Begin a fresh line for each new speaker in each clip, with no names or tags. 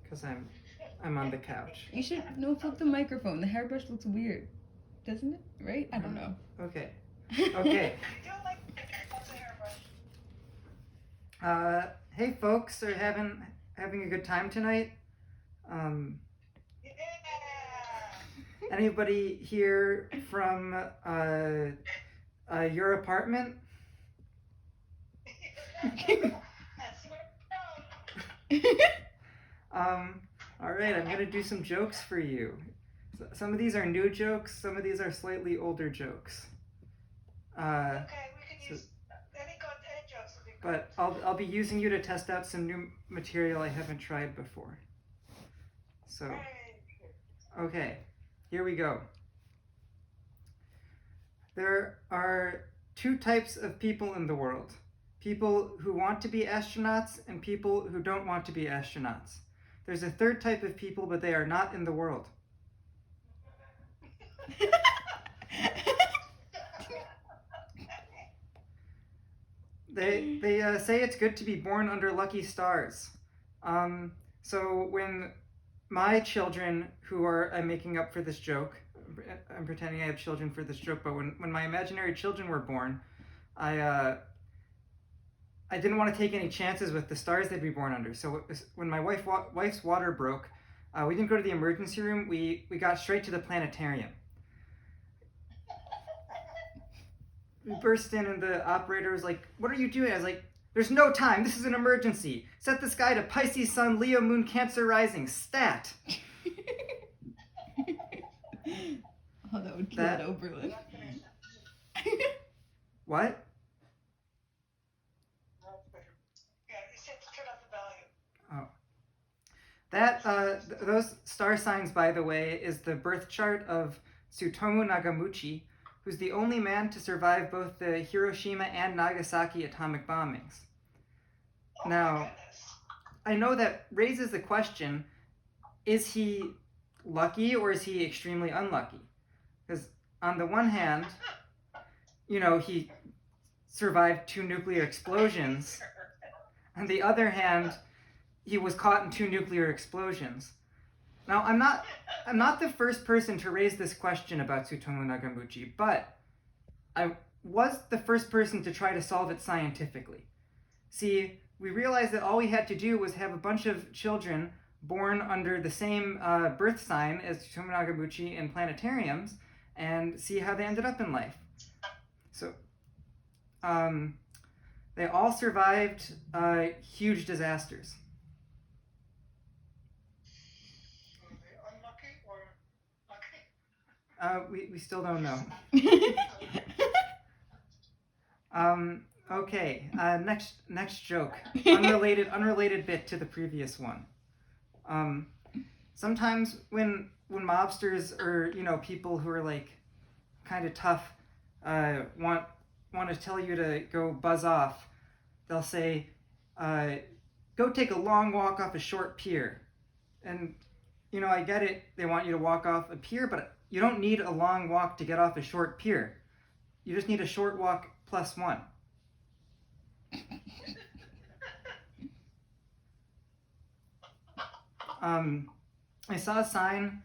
because I'm on the couch.
You should flip the microphone. The hairbrush looks weird, doesn't it? Right? I don't know.
Okay. Okay. Hey folks, are having a good time tonight? Anybody here from your apartment? All right, I'm gonna do some jokes for you. Some of these are new jokes, some of these are slightly older jokes.
Okay, we can use any jokes would be great.
But I'll be using you to test out some new material I haven't tried before. So, okay, here we go. There are two types of people in the world. People who want to be astronauts and people who don't want to be astronauts. There's a third type of people, but they are not in the world. They say it's good to be born under lucky stars. So when my children, who are, I'm making up for this joke, I'm pretending I have children for this joke, but when my imaginary children were born, I didn't want to take any chances with the stars they'd be born under. So when my wife's water broke, we didn't go to the emergency room. We got straight to the planetarium. We burst in and the operator was like, "What are you doing?" I was like, "There's no time. This is an emergency. Set the sky to Pisces, Sun, Leo, Moon, Cancer, Rising. Stat."
Oh, that would kill at Oberlin.
What? Those star signs, by the way, is the birth chart of Tsutomu Nagamuchi, who's the only man to survive both the Hiroshima and Nagasaki atomic bombings. Now, I know that raises the question, is he lucky or is he extremely unlucky? Because on the one hand, he survived 2 nuclear explosions. On the other hand, he was caught in 2 nuclear explosions. Now, I'm not the first person to raise this question about Tsutomu Nagamuchi, but I was the first person to try to solve it scientifically. See, we realized that all we had to do was have a bunch of children born under the same birth sign as Tsutomu Nagamuchi in planetariums and see how they ended up in life. So, they all survived huge disasters. We still don't know. Okay. Next joke. Unrelated bit to the previous one. Sometimes when mobsters or people who are like kind of tough want to tell you to go buzz off, they'll say, "Go take a long walk off a short pier," and I get it. They want you to walk off a pier, but you don't need a long walk to get off a short pier. You just need a short walk plus 1. I saw a sign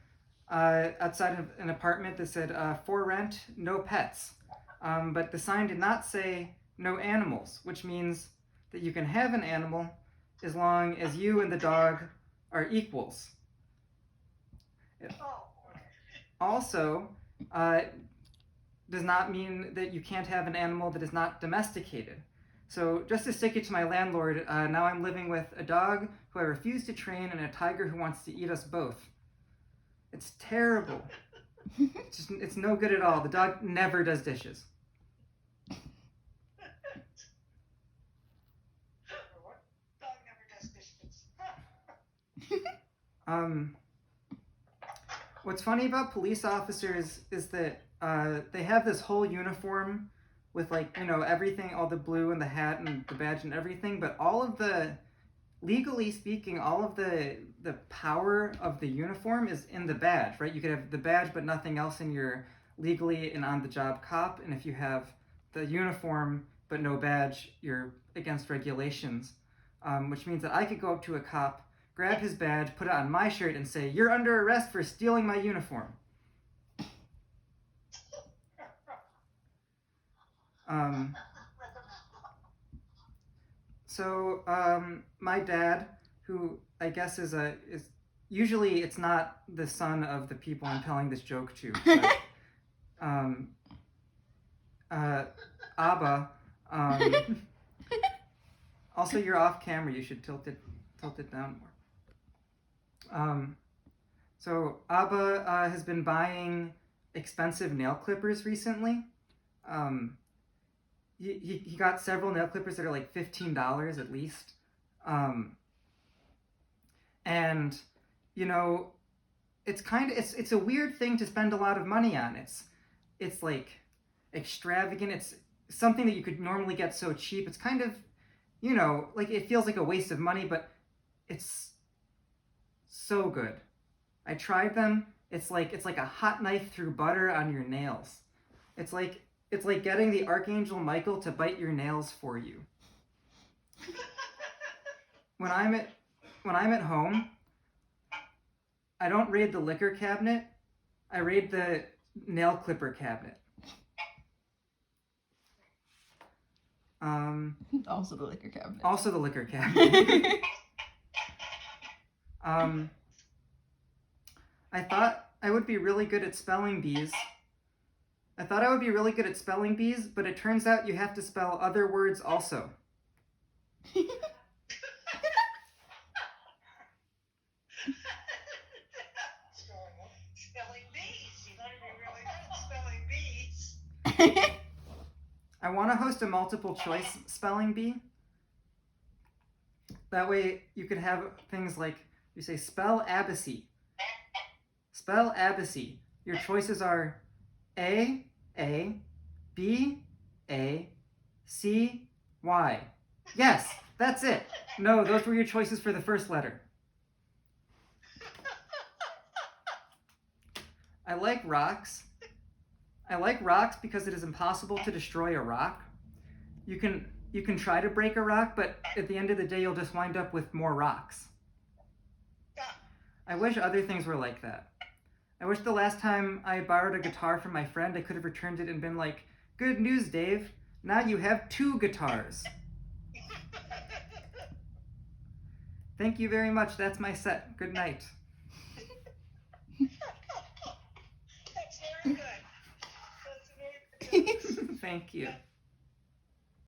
outside of an apartment that said, "For rent, no pets." But the sign did not say no animals, which means that you can have an animal as long as you and the dog are equals. It also does not mean that you can't have an animal that is not domesticated. So just to stick it to my landlord, now I'm living with a dog who I refuse to train and a tiger who wants to eat us both. It's terrible. It's no good at all. The dog never does dishes.
What? Dog never does dishes.
What's funny about police officers is that they have this whole uniform with everything, all the blue and the hat and the badge and everything, but legally speaking, all of the power of the uniform is in the badge, right? You could have the badge but nothing else and you're legally an on-the-job cop, and if you have the uniform but no badge, you're against regulations, which means that I could go up to a cop grab his badge, put it on my shirt, and say, "You're under arrest for stealing my uniform." My dad, who I guess is usually it's not the son of the people I'm telling this joke to, but, Abba, also you're off camera, you should tilt it down more. So Abba has been buying expensive nail clippers recently. He got several nail clippers that are like $15 at least. And you know, it's a weird thing to spend a lot of money on. It's like extravagant. It's something that you could normally get so cheap. It's kind of, you know, like it feels like a waste of money, but it's so good. I tried them. It's like a hot knife through butter on your nails. It's like getting the Archangel Michael to bite your nails for you. When I'm at home, I don't raid the liquor cabinet. I raid the nail clipper cabinet.
Also the liquor cabinet.
Also the liquor cabinet. I thought I would be really good at spelling bees. But it turns out you have to spell other words also.
Spelling bees. You better be really good at spelling bees.
I want to host a multiple choice spelling bee. That way you could have things like, you say, spell Abacy. Spell Abacy. Your choices are A, B, A, C, Y. Yes, that's it. No, those were your choices for the first letter. I like rocks. I like rocks because it is impossible to destroy a rock. You can try to break a rock, but at the end of the day, you'll just wind up with more rocks. I wish other things were like that. I wish the last time I borrowed a guitar from my friend, I could have returned it and been like, "Good news, Dave. Now you have 2 guitars." Thank you very much. That's my set. Good night.
That's very good. That's very good.
Thank you.